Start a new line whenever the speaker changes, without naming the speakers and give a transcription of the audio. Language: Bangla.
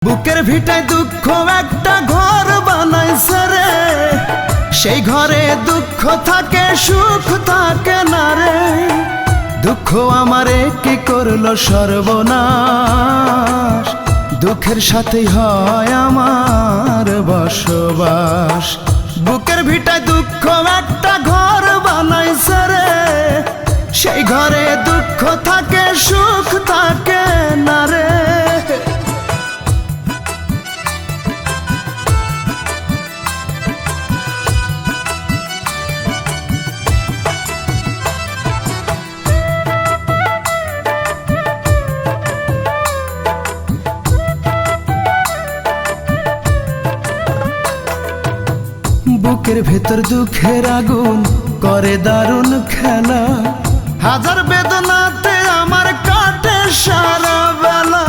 বুকের ভিটায় দুঃখ একটা ঘর বানাইছে রে, সেই ঘরে দুঃখ থাকে সুখ থাকে না রে। দুঃখ আমারে কি করলো সর্বনাশ, দুঃখের সাথেই হয় আমার বসবাস। বুকের ভিটায় দুঃখ একটা ঘর বানাইছে রে, সেই ঘরে দুঃখ থাকে সুখ থাকে না রে। বুকের ভেতর দুঃখের আগুন করে দারুণ খেলা, হাজার বেদনাতে আমার কাটে সারা বেলা।